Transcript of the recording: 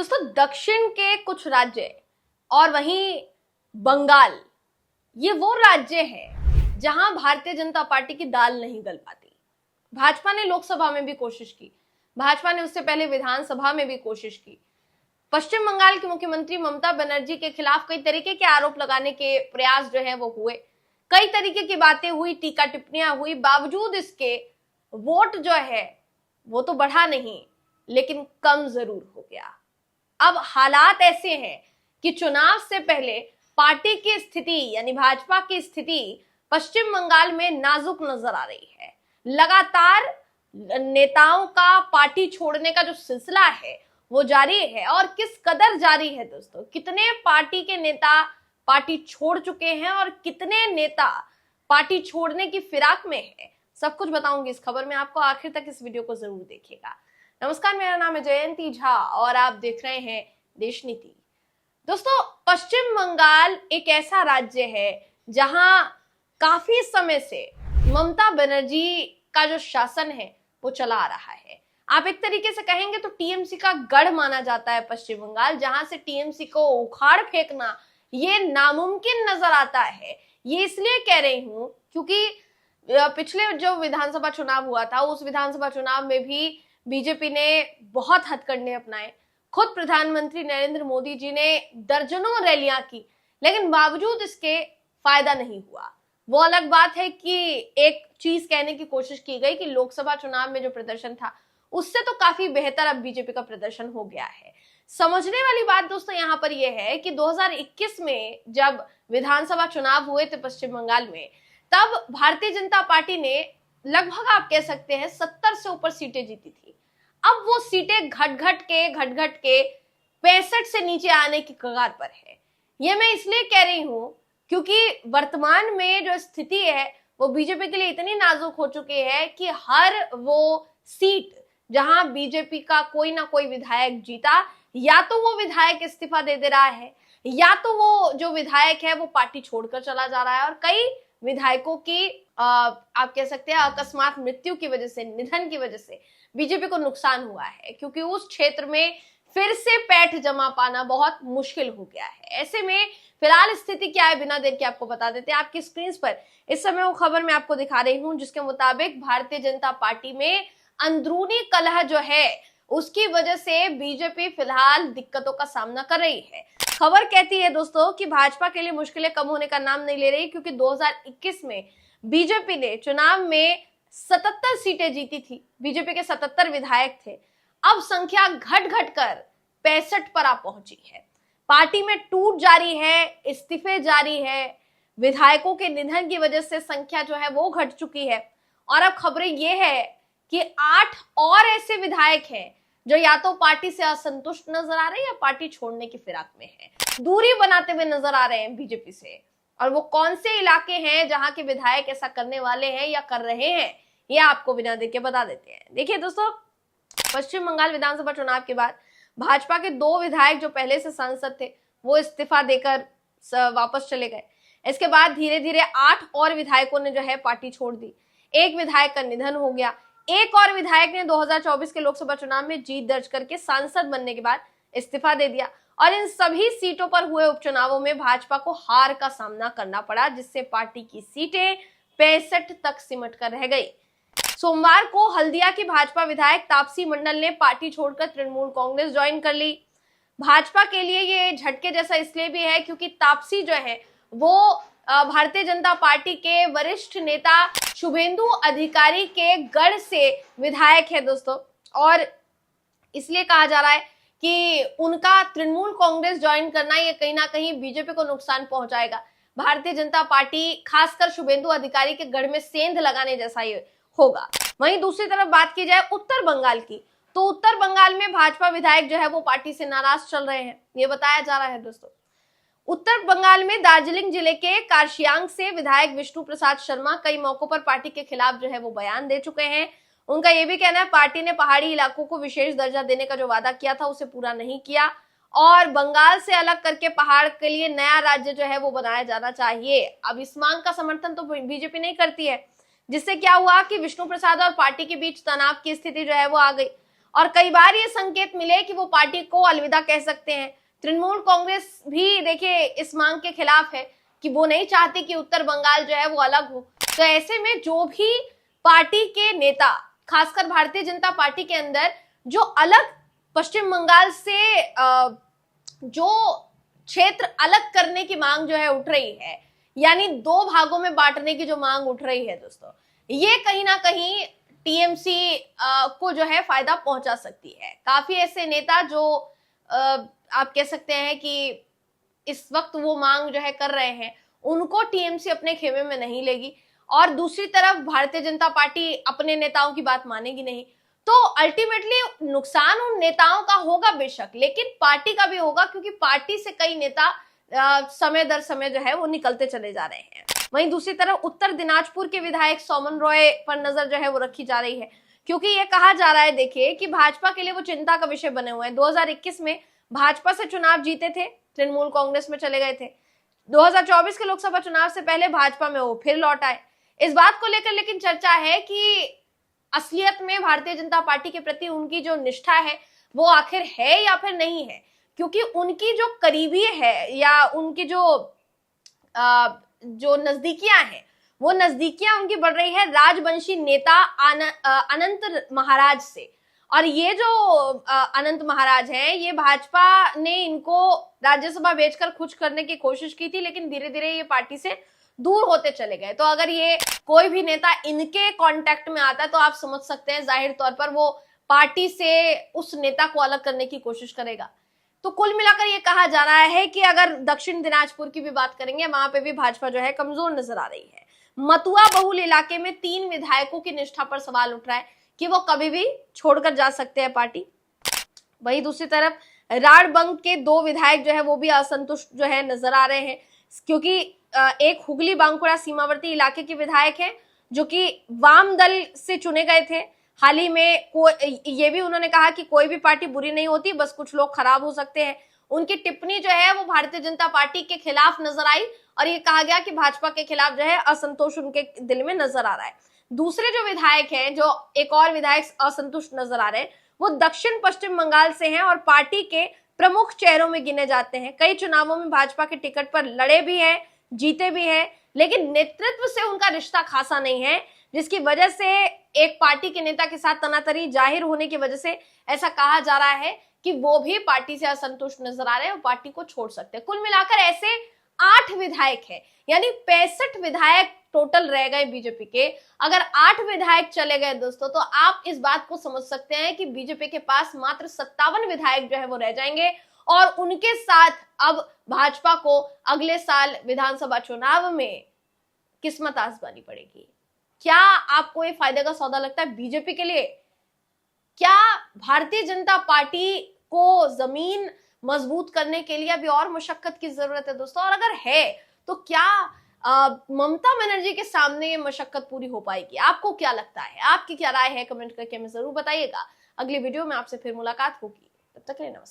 दोस्तों, दक्षिण के कुछ राज्य और वहीं बंगाल, ये वो राज्य है जहां भारतीय जनता पार्टी की दाल नहीं गल पाती। भाजपा ने लोकसभा में भी कोशिश की, भाजपा ने उससे पहले विधानसभा में भी कोशिश की। पश्चिम बंगाल की मुख्यमंत्री ममता बनर्जी के खिलाफ कई तरीके के आरोप लगाने के प्रयास जो है वो हुए, कई तरीके की बातें हुई, टीका टिप्पणियां हुई, बावजूद इसके वोट जो है वो तो बढ़ा नहीं लेकिन कम जरूर हो गया। अब हालात ऐसे हैं कि चुनाव से पहले पार्टी की स्थिति यानी भाजपा की स्थिति पश्चिम बंगाल में नाजुक नजर आ रही है। लगातार नेताओं का पार्टी छोड़ने का जो सिलसिला है वो जारी है, और किस कदर जारी है दोस्तों, कितने पार्टी के नेता पार्टी छोड़ चुके हैं और कितने नेता पार्टी छोड़ने की फिराक में है, सब कुछ बताऊंगी इस खबर में आपको। आखिर तक इस वीडियो को जरूर देखिएगा। नमस्कार, मेरा नाम है जयंती झा और आप देख रहे हैं देश नीति। दोस्तों, पश्चिम बंगाल एक ऐसा राज्य है जहां काफी समय से ममता बनर्जी का जो शासन है वो चला आ रहा है। आप एक तरीके से कहेंगे तो टीएमसी का गढ़ माना जाता है पश्चिम बंगाल, जहां से टीएमसी को उखाड़ फेंकना ये नामुमकिन नजर आता है। ये इसलिए कह रही हूं क्योंकि पिछले जो विधानसभा चुनाव हुआ था उस विधानसभा चुनाव में भी बीजेपी ने बहुत हथकंडे अपनाए। खुद प्रधानमंत्री नरेंद्र मोदी जी ने दर्जनों रैलियां की, लेकिन बावजूद इसके फायदा नहीं हुआ। वो अलग बात है कि एक चीज कहने की कोशिश की गई कि लोकसभा चुनाव में जो प्रदर्शन था उससे तो काफी बेहतर अब बीजेपी का प्रदर्शन हो गया है। समझने वाली बात दोस्तों यहाँ पर यह है कि 2021 में जब विधानसभा चुनाव हुए थे पश्चिम बंगाल में, तब भारतीय जनता पार्टी ने लगभग आप कह सकते हैं 70 से ऊपर सीटें जीती थी। अब वो सीटें घट घट के 65 से नीचे आने की कगार पर है। ये मैं इसलिए कह रही हूं क्योंकि वर्तमान में जो स्थिति है वो बीजेपी के लिए इतनी नाजुक हो चुकी है कि हर वो सीट जहां बीजेपी का कोई ना कोई विधायक जीता, या तो वो विधायक इस्तीफा दे रहा है, या तो वो जो विधायक है वो पार्टी छोड़कर चला जा रहा है। और कई विधायकों की आप कह सकते हैं अकस्मात मृत्यु की वजह से, निधन की वजह से बीजेपी को नुकसान हुआ है, क्योंकि उस क्षेत्र में फिर से पैठ जमा पाना बहुत मुश्किल हो गया है। ऐसे में फिलहाल स्थिति क्या है, बिना देर के आपको बता देते हैं। आपकी स्क्रीन पर इस समय वो खबर मैं आपको दिखा रही हूं जिसके मुताबिक भारतीय जनता पार्टी में अंदरूनी कलह जो है उसकी वजह से बीजेपी फिलहाल दिक्कतों का सामना कर रही है। खबर कहती है दोस्तों कि भाजपा के लिए मुश्किलें कम होने का नाम नहीं ले रही, क्योंकि 2021 में बीजेपी ने चुनाव में 77 सीटें जीती थी, बीजेपी के 77 विधायक थे। अब संख्या घट घट कर 65 पर आ पहुंची है। पार्टी में टूट जारी है, इस्तीफे जारी है, विधायकों के निधन की वजह से संख्या जो है वो घट चुकी है। और अब खबरें ये है कि 8 और ऐसे विधायक हैं जो या तो पार्टी से असंतुष्ट नजर आ रहे हैं या पार्टी छोड़ने की फिराक में है, दूरी बनाते हुए नजर आ रहे हैं बीजेपी से। और वो कौन से इलाके हैं जहां के विधायक ऐसा करने वाले हैं या कर रहे हैं, ये आपको बिना देखे बता देते हैं। देखिए दोस्तों, पश्चिम बंगाल विधानसभा चुनाव के बाद भाजपा के 2 विधायक जो पहले से सांसद थे वो इस्तीफा देकर वापस चले गए। इसके बाद धीरे धीरे 8 और विधायकों ने जो है पार्टी छोड़ दी। एक विधायक का निधन हो गया। एक और विधायक ने 2024 के लोकसभा चुनाव में जीत दर्ज करके सांसद बनने के बाद इस्तीफा दे दिया। और इन सभी सीटों पर हुए उपचुनावों में भाजपा को हार का सामना करना पड़ा, जिससे पार्टी की सीटें 65 तक सिमट कर रह गई। सोमवार को हल्दिया की भाजपा विधायक तापसी मंडल ने पार्टी छोड़कर तृणमूल कांग्रेस ज्वाइन कर ली। भाजपा के लिए ये झटके जैसा इसलिए भी है क्योंकि तापसी जो है वो भारतीय जनता पार्टी के वरिष्ठ नेता शुभेंदु अधिकारी के गढ़ से विधायक है दोस्तों। और इसलिए कहा जा रहा है कि उनका तृणमूल कांग्रेस ज्वाइन करना ये कहीं ना कहीं बीजेपी को नुकसान पहुंचाएगा। भारतीय जनता पार्टी खासकर शुभेंदु अधिकारी के गढ़ में सेंध लगाने जैसा ये होगा। वहीं दूसरी तरफ बात की जाए उत्तर बंगाल की, तो उत्तर बंगाल में भाजपा विधायक जो है वो पार्टी से नाराज चल रहे हैं, ये बताया जा रहा है दोस्तों। उत्तर बंगाल में दार्जिलिंग जिले के कारशियांग से विधायक विष्णु प्रसाद शर्मा कई मौकों पर पार्टी के खिलाफ जो है वो बयान दे चुके हैं। उनका ये भी कहना है पार्टी ने पहाड़ी इलाकों को विशेष दर्जा देने का जो वादा किया था उसे पूरा नहीं किया, और बंगाल से अलग करके पहाड़ के लिए नया राज्य जो है वो बनाया जाना चाहिए। अब इस मांग का समर्थन तो बीजेपी नहीं करती है, जिससे क्या हुआ कि विष्णु प्रसाद और पार्टी के बीच तनाव की स्थिति जो है वो आ गई। और कई बार ये संकेत मिले कि वो पार्टी को अलविदा कह सकते हैं। तृणमूल कांग्रेस भी देखिए इस मांग के खिलाफ है कि वो नहीं चाहती कि उत्तर बंगाल जो है वो अलग हो। तो ऐसे में जो भी पार्टी के नेता, खासकर भारतीय जनता पार्टी के अंदर जो अलग पश्चिम बंगाल से जो क्षेत्र अलग करने की मांग जो है उठ रही है, यानी दो भागों में बांटने की जो मांग उठ रही है दोस्तों, ये कहीं ना कहीं टीएमसी को जो है फायदा पहुंचा सकती है। काफी ऐसे नेता जो आप कह सकते हैं कि इस वक्त वो मांग जो है कर रहे हैं, उनको टीएमसी अपने खेमे में नहीं लेगी और दूसरी तरफ भारतीय जनता पार्टी अपने नेताओं की बात मानेगी नहीं। तो अल्टीमेटली नुकसान उन नेताओं का होगा बेशक, लेकिन पार्टी का भी होगा, क्योंकि पार्टी से कई नेता समय दर समय जो है वो निकलते चले जा रहे हैं। वहीं दूसरी तरफ उत्तर दिनाजपुर के विधायक सोमन रॉय पर नजर जो है वो रखी जा रही है, क्योंकि ये कहा जा रहा है देखिए कि भाजपा के लिए वो चिंता का विषय बने हुए हैं। 2021 में भाजपा से चुनाव जीते थे, तृणमूल कांग्रेस में चले गए थे। 2024 के लोकसभा चुनाव से पहले भाजपा में वो फिर लौट आए। इस बात को लेकर लेकिन चर्चा है कि असलियत में भारतीय जनता पार्टी के प्रति उनकी जो निष्ठा है वो आखिर है या फिर नहीं है, क्योंकि उनकी जो करीबी है या उनकी जो नजदीकियां हैं, वो नजदीकियां उनकी बढ़ रही है राजवंशी नेता अनंत महाराज से। और ये जो अनंत महाराज हैं, ये भाजपा ने इनको राज्यसभा भेजकर खुश करने की कोशिश की थी, लेकिन धीरे धीरे ये पार्टी से दूर होते चले गए। तो अगर ये कोई भी नेता इनके कांटेक्ट में आता है तो आप समझ सकते हैं जाहिर तौर पर वो पार्टी से उस नेता को अलग करने की कोशिश करेगा। तो कुल मिलाकर ये कहा जा रहा है कि अगर दक्षिण दिनाजपुर की भी बात करेंगे, वहां पे भी भाजपा जो है कमजोर नजर आ रही है। मथुआ बहुल इलाके में 3 विधायकों की निष्ठा पर सवाल उठ रहा है कि वो कभी भी छोड़कर जा सकते हैं पार्टी। वहीं दूसरी तरफ राड़बंग के 2 विधायक जो है वो भी असंतुष्ट जो है नजर आ रहे हैं, क्योंकि एक हुगली बांकुड़ा सीमावर्ती इलाके के विधायक हैं जो कि वाम दल से चुने गए थे। हाल ही में ये भी उन्होंने कहा कि कोई भी पार्टी बुरी नहीं होती, बस कुछ लोग खराब हो सकते हैं। उनकी टिप्पणी जो है वो भारतीय जनता पार्टी के खिलाफ नजर आई और ये कहा गया कि भाजपा के खिलाफ जो है असंतोष उनके दिल में नजर आ रहा है। दूसरे जो विधायक हैं, जो एक और विधायक असंतुष्ट नजर आ रहे हैं, वो दक्षिण पश्चिम बंगाल से हैं और पार्टी के प्रमुख चेहरों में गिने जाते हैं। कई चुनावों में भाजपा के टिकट पर लड़े भी हैं, जीते भी हैं, लेकिन नेतृत्व से उनका रिश्ता खासा नहीं है, जिसकी वजह से एक पार्टी के नेता के साथ तनातनी जाहिर होने की वजह से ऐसा कहा जा रहा है कि वो भी पार्टी से असंतुष्ट नजर आ रहे हैं और पार्टी को छोड़ सकते हैं। कुल मिलाकर ऐसे 8 विधायक हैं, यानी 65 विधायक टोटल रह गए बीजेपी के। अगर 8 विधायक चले गए दोस्तों, तो आप इस बात को समझ सकते हैं कि बीजेपी के पास मात्र 57 विधायक जो है वो रह जाएंगे और उनके साथ अब भाजपा को अगले साल विधानसभा चुनाव में किस्मत आजमानी पड़ेगी। क्या आपको ये फायदे का सौदा लगता है बीजेपी के लिए? क्या भारतीय जनता पार्टी को जमीन मजबूत करने के लिए अभी और मशक्कत की जरूरत है दोस्तों? और अगर है तो क्या ममता बनर्जी के सामने ये मशक्कत पूरी हो पाएगी? आपको क्या लगता है? आपकी क्या राय है? कमेंट करके हमें जरूर बताइएगा। अगली वीडियो में आपसे फिर मुलाकात होगी, तब तक के लिए नमस्कार।